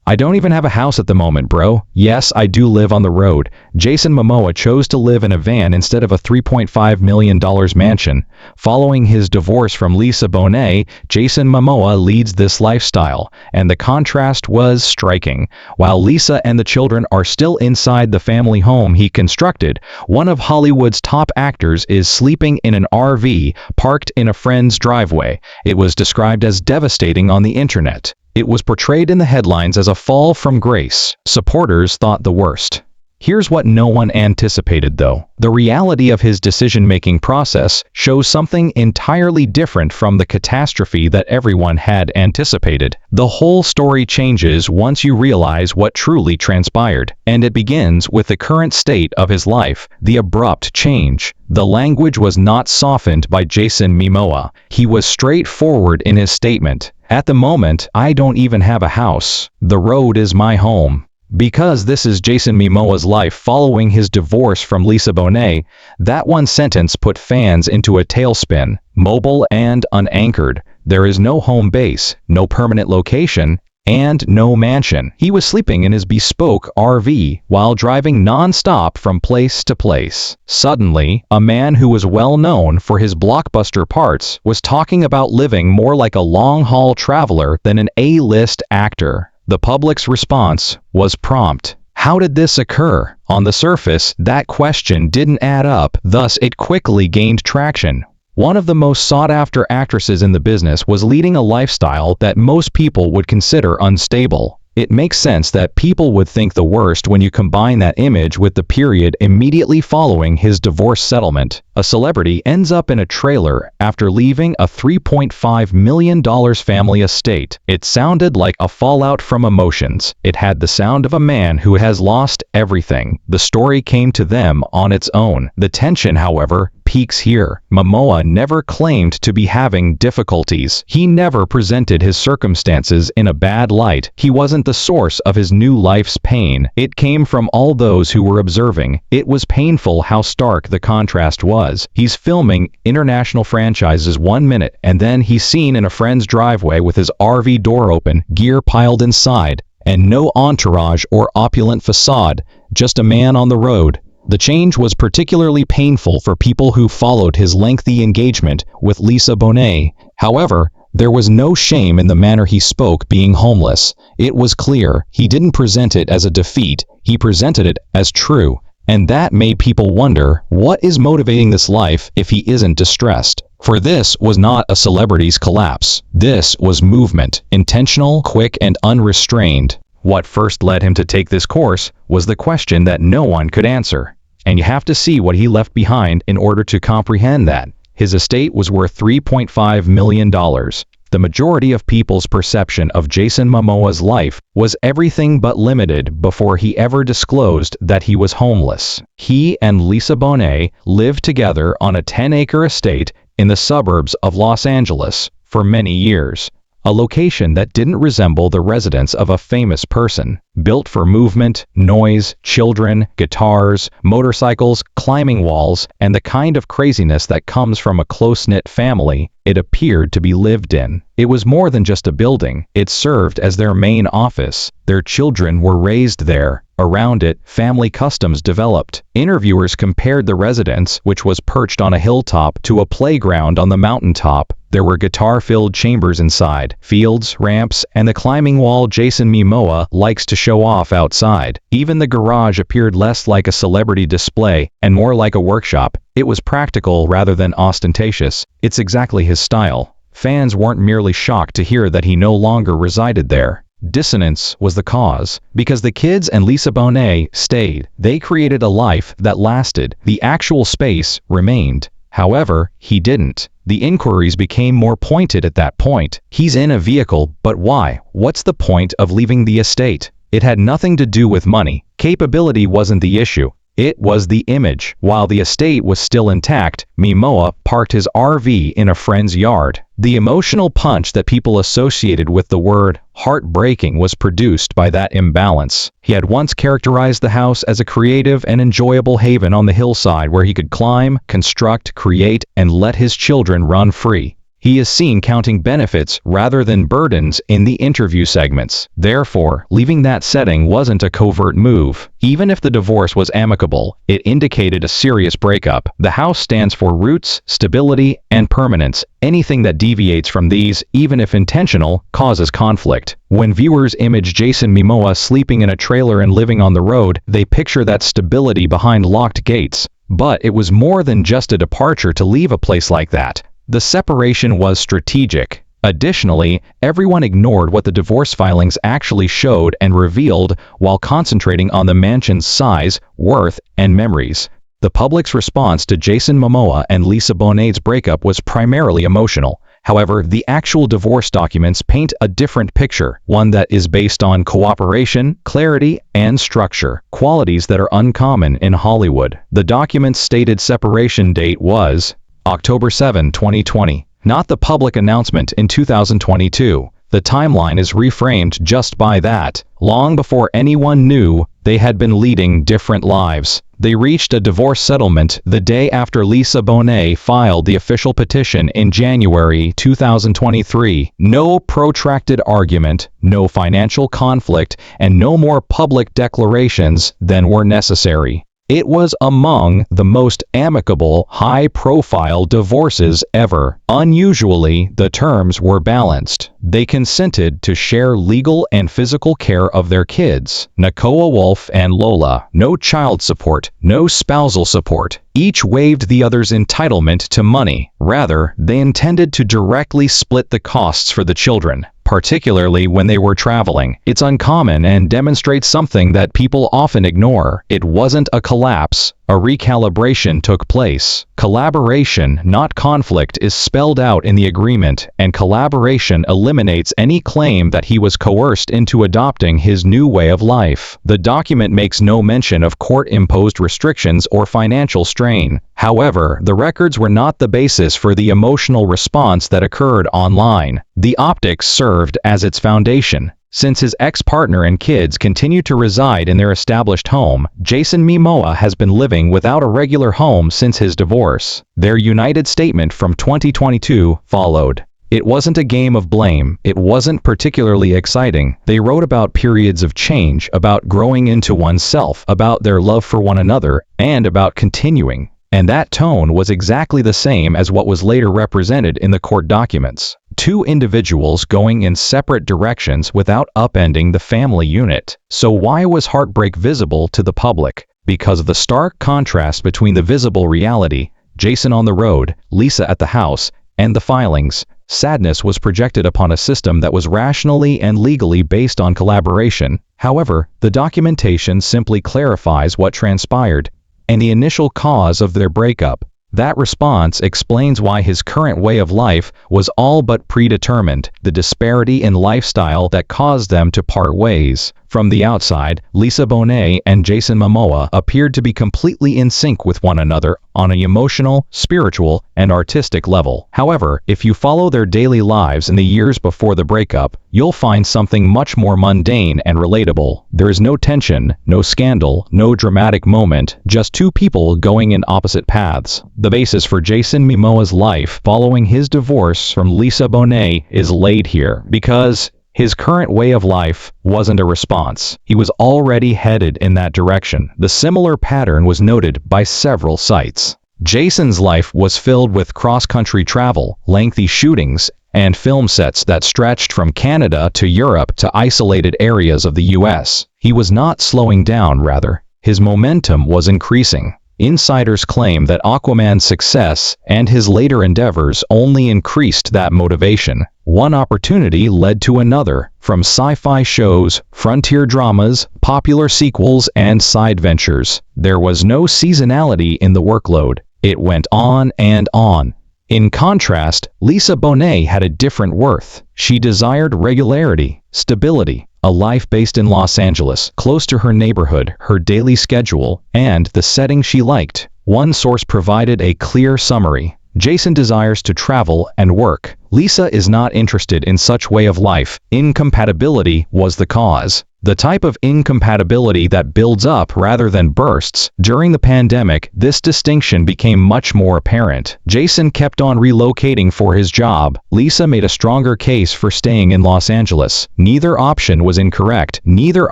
I don't even have a house at the moment, bro. Yes, I do live on the road. Jason Momoa chose to live in a van instead of a $3.5 million mansion. Following his divorce from Lisa Bonet, Jason Momoa leads this lifestyle, and the contrast was striking. While Lisa and the children are still inside the family home he constructed, one of Hollywood's top actors is sleeping in an RV parked in a friend's driveway. It was described as devastating on the internet. It was portrayed in the headlines as a fall from grace. Supporters thought the worst. Here's what no one anticipated, though. The reality of his decision-making process shows something entirely different from the catastrophe that everyone had anticipated. The whole story changes once you realize what truly transpired, and it begins with the current state of his life, the abrupt change. The language was not softened by Jason Momoa. He was straightforward in his statement. At the moment, I don't even have a house. The road is my home. Because this is Jason Momoa's life following his divorce from Lisa Bonet, that one sentence put fans into a tailspin. Mobile and unanchored. There is no home base, no permanent location, and no mansion. He was sleeping in his bespoke RV while driving non-stop from place to place. Suddenly, a man who was well known for his blockbuster parts was talking about living more like a long-haul traveler than an A-list actor. The public's response was prompt. How did this occur? On the surface, that question didn't add up, thus it quickly gained traction. One of the most sought-after actresses in the business was leading a lifestyle that most people would consider unstable. It makes sense that people would think the worst when you combine that image with the period immediately following his divorce settlement. A celebrity ends up in a trailer after leaving a $3.5 million family estate. It sounded like a fallout from emotions. It had the sound of a man who has lost everything. The story came to them on its own. The tension, however, peaks here. Momoa never claimed to be having difficulties. He never presented his circumstances in a bad light. He wasn't the source of his new life's pain. It came from all those who were observing. It was painful how stark the contrast was. He's filming international franchises 1 minute, and then he's seen in a friend's driveway with his RV door open, gear piled inside, and no entourage or opulent facade, just a man on the road. The change was particularly painful for people who followed his lengthy engagement with Lisa Bonet. However, there was no shame in the manner he spoke being homeless. It was clear he didn't present it as a defeat, he presented it as true. And that made people wonder, what is motivating this life if he isn't distressed? For this was not a celebrity's collapse. This was movement, intentional, quick, and unrestrained. What first led him to take this course was the question that no one could answer. And you have to see what he left behind in order to comprehend that. His estate was worth $3.5 million. The majority of people's perception of Jason Momoa's life was everything but limited before he ever disclosed that he was homeless. He and Lisa Bonet lived together on a 10-acre estate in the suburbs of Los Angeles for many years. A location that didn't resemble the residence of a famous person. Built for movement, noise, children, guitars, motorcycles, climbing walls, and the kind of craziness that comes from a close-knit family, it appeared to be lived in. It was more than just a building. It served as their main office. Their children were raised there. Around it, family customs developed. Interviewers compared the residence, which was perched on a hilltop, to a playground on the mountaintop. There were guitar-filled chambers inside, fields, ramps, and the climbing wall Jason Momoa likes to show off outside. Even the garage appeared less like a celebrity display and more like a workshop. It was practical rather than ostentatious. It's exactly his style. Fans weren't merely shocked to hear that he no longer resided there. Dissonance was the cause. Because the kids and Lisa Bonet stayed, they created a life that lasted. The actual space remained. However, he didn't. The inquiries became more pointed at that point. He's in a vehicle, but why? What's the point of leaving the estate? It had nothing to do with money. Capability wasn't the issue. It was the image. While the estate was still intact, Momoa parked his RV in a friend's yard. The emotional punch that people associated with the word heartbreaking was produced by that imbalance. He had once characterized the house as a creative and enjoyable haven on the hillside where he could climb, construct, create, and let his children run free. He is seen counting benefits rather than burdens in the interview segments. Therefore, leaving that setting wasn't a covert move. Even if the divorce was amicable, it indicated a serious breakup. The house stands for roots, stability, and permanence. Anything that deviates from these, even if intentional, causes conflict. When viewers image Jason Momoa sleeping in a trailer and living on the road, they picture that stability behind locked gates. But it was more than just a departure to leave a place like that. The separation was strategic. Additionally, everyone ignored what the divorce filings actually showed and revealed while concentrating on the mansion's size, worth, and memories. The public's response to Jason Momoa and Lisa Bonet's breakup was primarily emotional. However, the actual divorce documents paint a different picture, one that is based on cooperation, clarity, and structure, qualities that are uncommon in Hollywood. The document's stated separation date was October 7, 2020, not the public announcement in 2022. The timeline is reframed just by that. Long before anyone knew, they had been leading different lives. They reached a divorce settlement the day after Lisa Bonet filed the official petition in January 2023. No protracted argument, no financial conflict, and no more public declarations than were necessary. It was among the most amicable, high-profile divorces ever. Unusually, the terms were balanced. They consented to share legal and physical care of their kids, Nakoa Wolf and Lola. No child support, no spousal support. Each waived the other's entitlement to money. Rather, they intended to directly split the costs for the children, particularly when they were traveling. It's uncommon and demonstrates something that people often ignore. It wasn't a collapse. A recalibration took place. Collaboration, not conflict, is spelled out in the agreement, and collaboration eliminates any claim that he was coerced into adopting his new way of life. The document makes no mention of court-imposed restrictions or financial strain. However, the records were not the basis for the emotional response that occurred online. The optics served as its foundation. Since his ex-partner and kids continue to reside in their established home, Jason Momoa has been living without a regular home since his divorce. Their united statement from 2022 followed. It wasn't a game of blame. It wasn't particularly exciting. They wrote about periods of change, about growing into oneself, about their love for one another, and about continuing. And that tone was exactly the same as what was later represented in the court documents. Two individuals going in separate directions without upending the family unit. So why was heartbreak visible to the public? Because of the stark contrast between the visible reality, Jason on the road, Lisa at the house, and the filings. Sadness was projected upon a system that was rationally and legally based on collaboration. However, the documentation simply clarifies what transpired and the initial cause of their breakup. That response explains why his current way of life was all but predetermined, the disparity in lifestyle that caused them to part ways. From the outside, Lisa Bonet and Jason Momoa appeared to be completely in sync with one another on an emotional, spiritual, and artistic level. However, if you follow their daily lives in the years before the breakup, you'll find something much more mundane and relatable. There is no tension, no scandal, no dramatic moment, just two people going in opposite paths. The basis for Jason Momoa's life following his divorce from Lisa Bonet is laid here, because his current way of life wasn't a response. He was already headed in that direction. The similar pattern was noted by several sites. Jason's life was filled with cross-country travel, lengthy shootings, and film sets that stretched from Canada to Europe to isolated areas of the US. He was not slowing down, rather. His momentum was increasing. Insiders claim that Aquaman's success and his later endeavors only increased that motivation. One opportunity led to another, from sci-fi shows, frontier dramas, popular sequels, and side ventures. There was no seasonality in the workload. It went on and on. In contrast, Lisa Bonet had a different worth. She desired regularity, stability, a life based in Los Angeles, close to her neighborhood, her daily schedule, and the setting she liked. One source provided a clear summary. Jason desires to travel and work. Lisa is not interested in such way of life. Incompatibility was the cause. The type of incompatibility that builds up rather than bursts. During the pandemic, this distinction became much more apparent. Jason kept on relocating for his job. Lisa made a stronger case for staying in Los Angeles. Neither option was incorrect. Neither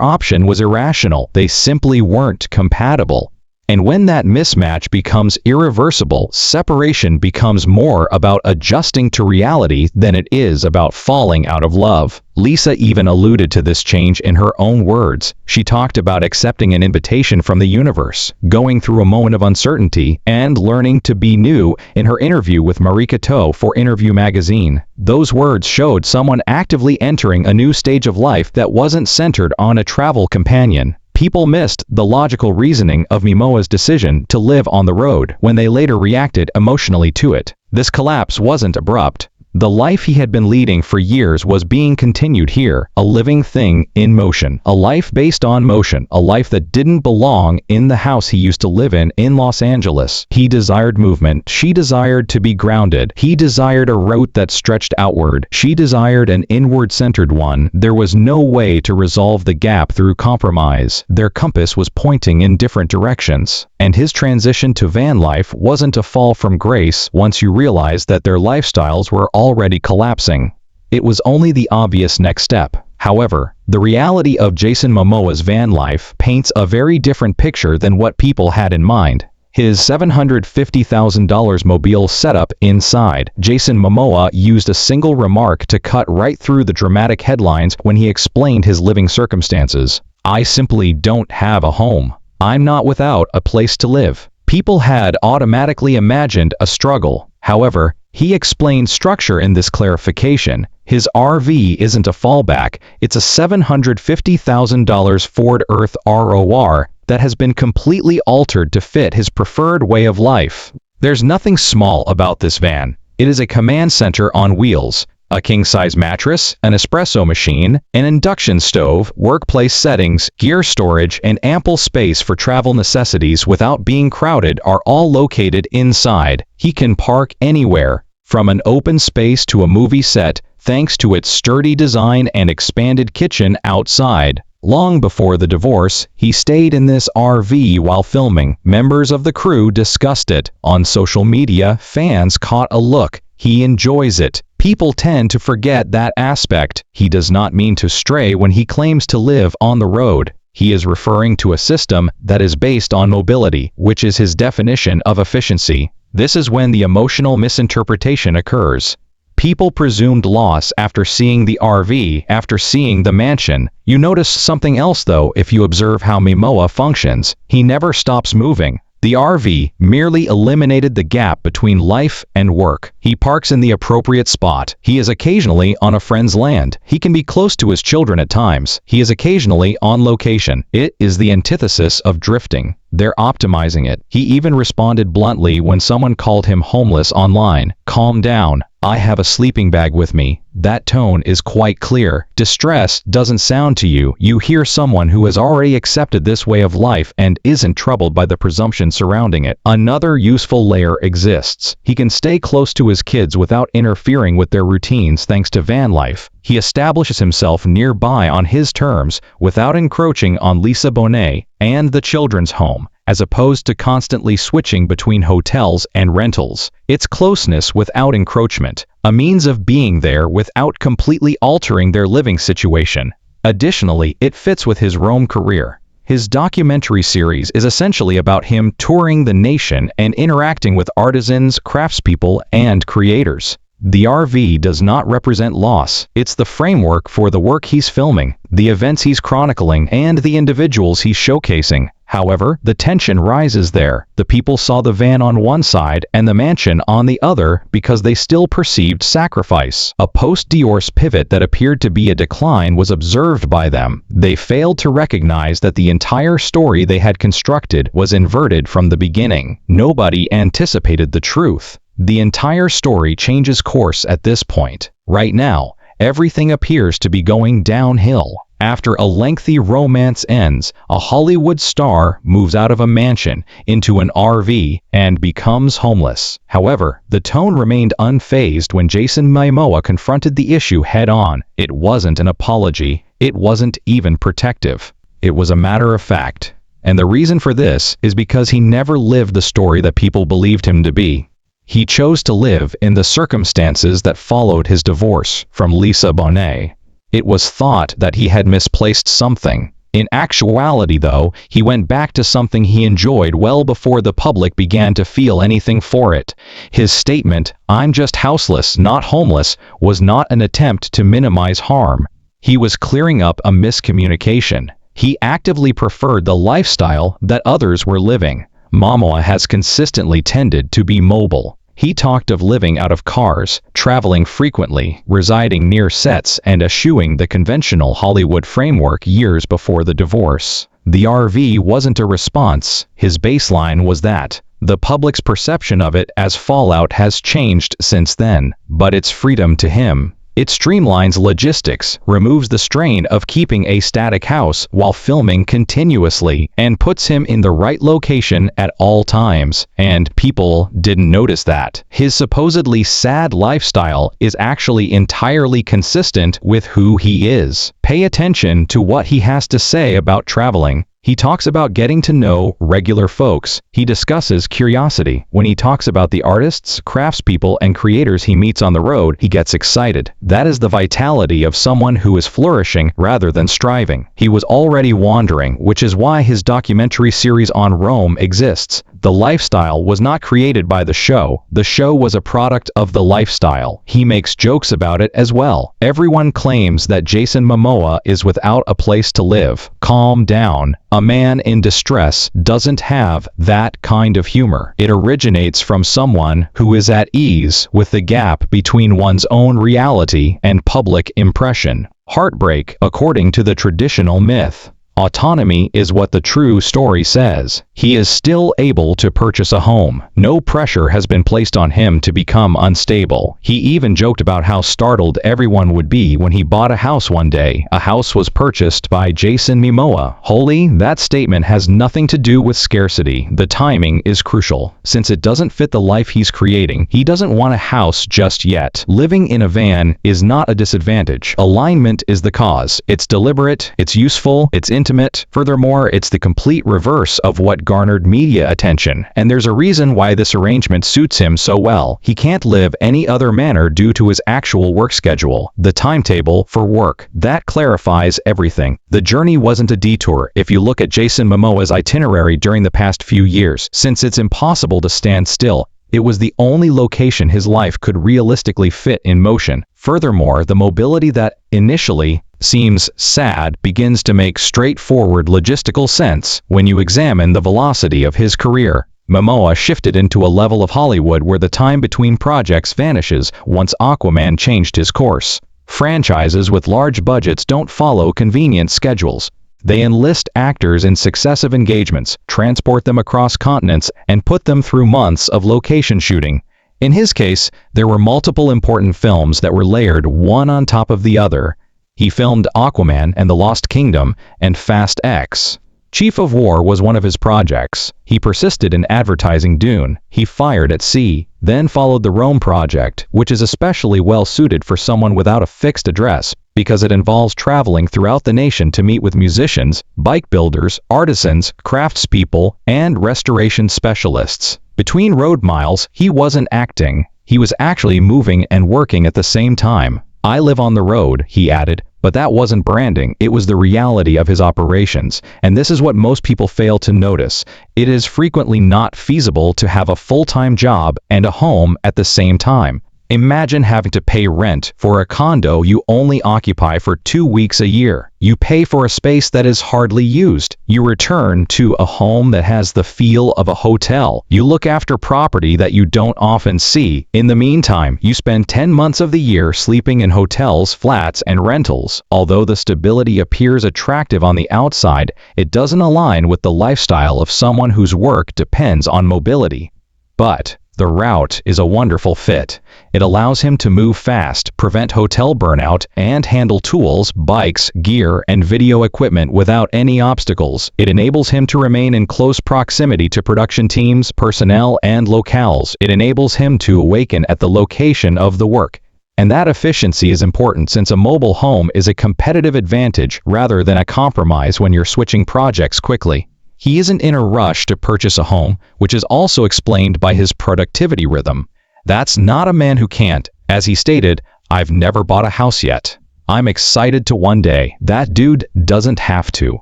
option was irrational. They simply weren't compatible. And when that mismatch becomes irreversible, separation becomes more about adjusting to reality than it is about falling out of love. Lisa even alluded to this change in her own words. She talked about accepting an invitation from the universe, going through a moment of uncertainty, and learning to be new in her interview with Marika To for Interview magazine. Those words showed someone actively entering a new stage of life that wasn't centered on a travel companion. People missed the logical reasoning of Momoa's decision to live on the road when they later reacted emotionally to it. This collapse wasn't abrupt. The life he had been leading for years was being continued here, a living thing in motion, a life based on motion, a life that didn't belong in the house he used to live in Los Angeles. He desired movement, she desired to be grounded, he desired a route that stretched outward, she desired an inward-centered one. There was no way to resolve the gap through compromise. Their compass was pointing in different directions. And his transition to van life wasn't a fall from grace once you realized that their lifestyles were already collapsing. It was only the obvious next step. However, the reality of Jason Momoa's van life paints a very different picture than what people had in mind. His $750,000 mobile setup inside. Jason Momoa used a single remark to cut right through the dramatic headlines when he explained his living circumstances. "I simply don't have a home. I'm not without a place to live." People had automatically imagined a struggle. However, he explained structure in this clarification. His RV isn't a fallback, it's a $750,000 Ford Earth ROR that has been completely altered to fit his preferred way of life. There's nothing small about this van. It is a command center on wheels. A king-size mattress, an espresso machine, an induction stove, workplace settings, gear storage, and ample space for travel necessities without being crowded are all located inside. He can park anywhere, from an open space to a movie set, thanks to its sturdy design and expanded kitchen outside. Long before the divorce, he stayed in this RV while filming. Members of the crew discussed it. On social media, fans caught a look. He enjoys it. People tend to forget that aspect. He does not mean to stray when he claims to live on the road. He is referring to a system that is based on mobility, which is his definition of efficiency. This is when the emotional misinterpretation occurs. People presumed loss after seeing the RV, after seeing the mansion. You notice something else though if you observe how Momoa functions. He never stops moving. The RV merely eliminated the gap between life and work. He parks in the appropriate spot. He is occasionally on a friend's land. He can be close to his children at times. He is occasionally on location. It is the antithesis of drifting. They're optimizing it. He even responded bluntly when someone called him homeless online. "Calm down. I have a sleeping bag with me." That tone is quite clear. Distress doesn't sound to you. You hear someone who has already accepted this way of life and isn't troubled by the presumption surrounding it. Another useful layer exists. He can stay close to his kids without interfering with their routines thanks to van life. He establishes himself nearby on his terms without encroaching on Lisa Bonet and the children's home, as opposed to constantly switching between hotels and rentals. It's closeness without encroachment, a means of being there without completely altering their living situation. Additionally, it fits with his Rome career. His documentary series is essentially about him touring the nation and interacting with artisans, craftspeople, and creators. The RV does not represent loss. It's the framework for the work he's filming, the events he's chronicling, and the individuals he's showcasing. However, the tension rises there. The people saw the van on one side and the mansion on the other because they still perceived sacrifice. A post-divorce pivot that appeared to be a decline was observed by them. They failed to recognize that the entire story they had constructed was inverted from the beginning. Nobody anticipated the truth. The entire story changes course at this point. Right now, everything appears to be going downhill. After a lengthy romance ends, a Hollywood star moves out of a mansion into an RV and becomes homeless. However, the tone remained unfazed when Jason Momoa confronted the issue head-on. It wasn't an apology. It wasn't even protective. It was a matter of fact. And the reason for this is because he never lived the story that people believed him to be. He chose to live in the circumstances that followed his divorce from Lisa Bonet. It was thought that he had misplaced something. In actuality, though, he went back to something he enjoyed well before the public began to feel anything for it. His statement, "I'm just houseless, not homeless," was not an attempt to minimize harm. He was clearing up a miscommunication. He actively preferred the lifestyle that others were living. Momoa has consistently tended to be mobile. He talked of living out of cars, traveling frequently, residing near sets, and eschewing the conventional Hollywood framework years before the divorce. The RV wasn't a response. His baseline was that. The public's perception of it as fallout has changed since then, but it's freedom to him. It streamlines logistics, removes the strain of keeping a static house while filming continuously, and puts him in the right location at all times. And people didn't notice that. His supposedly sad lifestyle is actually entirely consistent with who he is. Pay attention to what he has to say about traveling. He talks about getting to know regular folks. He discusses curiosity. When he talks about the artists, craftspeople, and creators he meets on the road, he gets excited. That is the vitality of someone who is flourishing rather than striving. He was already wandering, which is why his documentary series on Rome exists. The lifestyle was not created by the show. The show was a product of the lifestyle. He makes jokes about it as well. Everyone claims that Jason Momoa is without a place to live. Calm down. A man in distress doesn't have that kind of humor. It originates from someone who is at ease with the gap between one's own reality and public impression. Heartbreak, according to the traditional myth. Autonomy is what the true story says. He is still able to purchase a home. No pressure has been placed on him to become unstable. He even joked about how startled everyone would be when he bought a house one day. A house was purchased by Jason Momoa. Holy, that statement has nothing to do with scarcity. The timing is crucial. Since it doesn't fit the life he's creating, he doesn't want a house just yet. Living in a van is not a disadvantage. Alignment is the cause. It's deliberate, it's useful, it's intimate. Furthermore, it's the complete reverse of what garnered media attention, and there's a reason why this arrangement suits him so well. He can't live any other manner due to his actual work schedule, the timetable for work. That clarifies everything. The journey wasn't a detour if you look at Jason Momoa's itinerary during the past few years. Since it's impossible to stand still, it was the only location his life could realistically fit in motion. Furthermore, the mobility that initially seems sad begins to make straightforward logistical sense when you examine the velocity of his career. Momoa shifted into a level of Hollywood where the time between projects vanishes once Aquaman changed his course. Franchises with large budgets don't follow convenient schedules. They enlist actors in successive engagements, transport them across continents, and put them through months of location shooting. In his case, there were multiple important films that were layered one on top of the other. He filmed Aquaman and the Lost Kingdom and Fast X. Chief of War was one of his projects. He persisted in advertising Dune. He fired at sea, then followed the Rome project, which is especially well suited for someone without a fixed address, because it involves traveling throughout the nation to meet with musicians, bike builders, artisans, craftspeople, and restoration specialists. Between road miles, he wasn't acting. He was actually moving and working at the same time. "I live on the road," he added, but that wasn't branding, it was the reality of his operations, and this is what most people fail to notice. It is frequently not feasible to have a full-time job and a home at the same time. Imagine having to pay rent for a condo you only occupy for 2 weeks a year. You pay for a space that is hardly used. You return to a home that has the feel of a hotel. You look after property that you don't often see. In the meantime, you spend 10 months of the year sleeping in hotels, flats, and rentals. Although the stability appears attractive on the outside, it doesn't align with the lifestyle of someone whose work depends on mobility. But The route is a wonderful fit. It allows him to move fast, prevent hotel burnout, and handle tools, bikes, gear, and video equipment without any obstacles. It enables him to remain in close proximity to production teams, personnel, and locales. It enables him to awaken at the location of the work. And that efficiency is important since a mobile home is a competitive advantage rather than a compromise when you're switching projects quickly. He isn't in a rush to purchase a home, which is also explained by his productivity rhythm. That's not a man who can't. As he stated, "I've never bought a house yet. I'm excited to one day." That dude doesn't have to.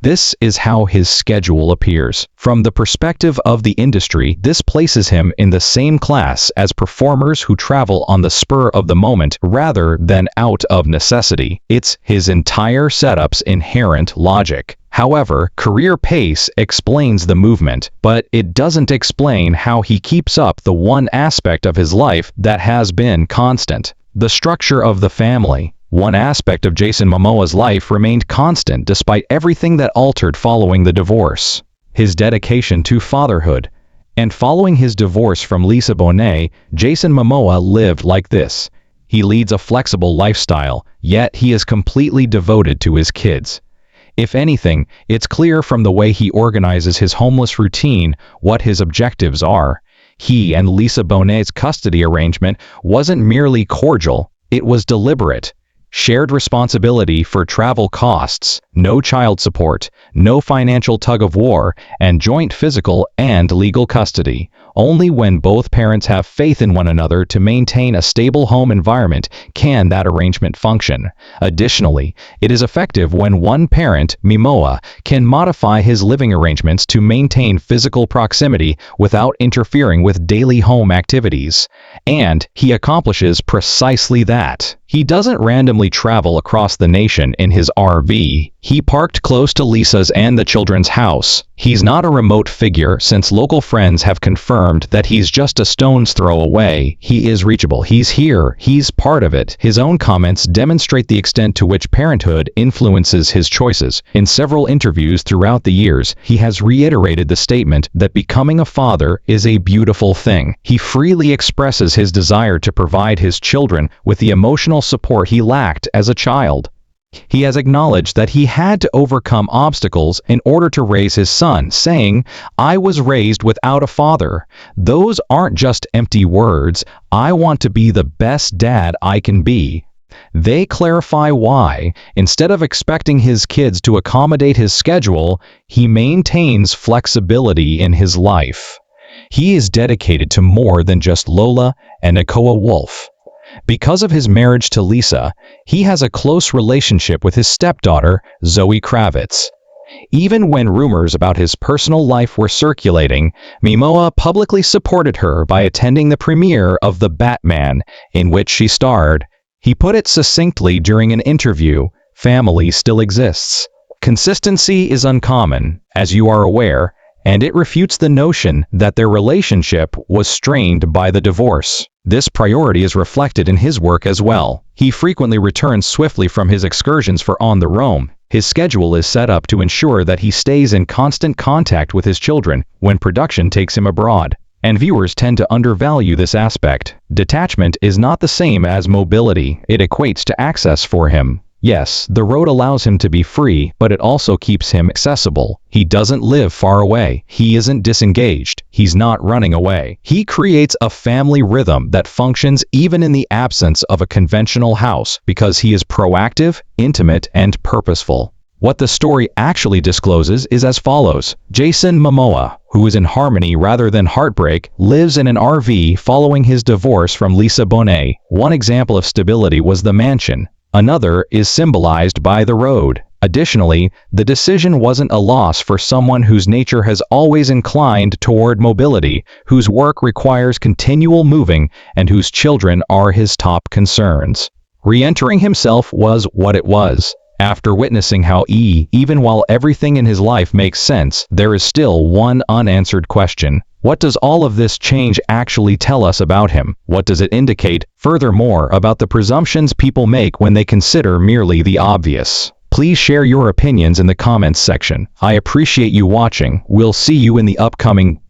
This is how his schedule appears. From the perspective of the industry, this places him in the same class as performers who travel on the spur of the moment rather than out of necessity. It's his entire setup's inherent logic. However, career pace explains the movement, but it doesn't explain how he keeps up the one aspect of his life that has been constant: the structure of the family. One aspect of Jason Momoa's life remained constant despite everything that altered following the divorce: his dedication to fatherhood. And following his divorce from Lisa Bonet, Jason Momoa lived like this. He leads a flexible lifestyle, yet he is completely devoted to his kids. If anything, it's clear from the way he organizes his homeless routine what his objectives are. He and Lisa Bonet's custody arrangement wasn't merely cordial, it was deliberate. Shared responsibility for travel costs, no child support, no financial tug-of-war, and joint physical and legal custody. Only when both parents have faith in one another to maintain a stable home environment can that arrangement function. Additionally, it is effective when one parent, Momoa, can modify his living arrangements to maintain physical proximity without interfering with daily home activities. And he accomplishes precisely that. He doesn't randomly travel across the nation in his RV. He parked close to Lisa's and the children's house. He's not a remote figure since local friends have confirmed that he's just a stone's throw away. He is reachable. He's here. He's part of it. His own comments demonstrate the extent to which parenthood influences his choices. In several interviews throughout the years, he has reiterated the statement that becoming a father is a beautiful thing. He freely expresses his desire to provide his children with the emotional support he lacked as a child. He has acknowledged that he had to overcome obstacles in order to raise his son, saying, "I was raised without a father. Those aren't just empty words. I want to be the best dad I can be." They clarify why, instead of expecting his kids to accommodate his schedule, he maintains flexibility in his life. He is dedicated to more than just Lola and Nakoa Wolf. Because of his marriage to Lisa, he has a close relationship with his stepdaughter, Zoe Kravitz. Even when rumors about his personal life were circulating, Momoa publicly supported her by attending the premiere of The Batman, in which she starred. He put it succinctly during an interview: "Family still exists." Consistency is uncommon, as you are aware, and it refutes the notion that their relationship was strained by the divorce. This priority is reflected in his work as well. He frequently returns swiftly from his excursions for On the Roam. His schedule is set up to ensure that he stays in constant contact with his children when production takes him abroad, and viewers tend to undervalue this aspect. Detachment is not the same as mobility. It equates to access for him. Yes, the road allows him to be free, but it also keeps him accessible. He doesn't live far away. He isn't disengaged. He's not running away. He creates a family rhythm that functions even in the absence of a conventional house because he is proactive, intimate, and purposeful. What the story actually discloses is as follows. Jason Momoa, who is in harmony rather than heartbreak, lives in an RV following his divorce from Lisa Bonet. One example of stability was the mansion. Another is symbolized by the road. Additionally, the decision wasn't a loss for someone whose nature has always inclined toward mobility, whose work requires continual moving, and whose children are his top concerns. Re-entering himself was what it was. After witnessing how even while everything in his life makes sense, there is still one unanswered question. What does all of this change actually tell us about him? What does it indicate, furthermore, about the presumptions people make when they consider merely the obvious? Please share your opinions in the comments section. I appreciate you watching. We'll see you in the upcoming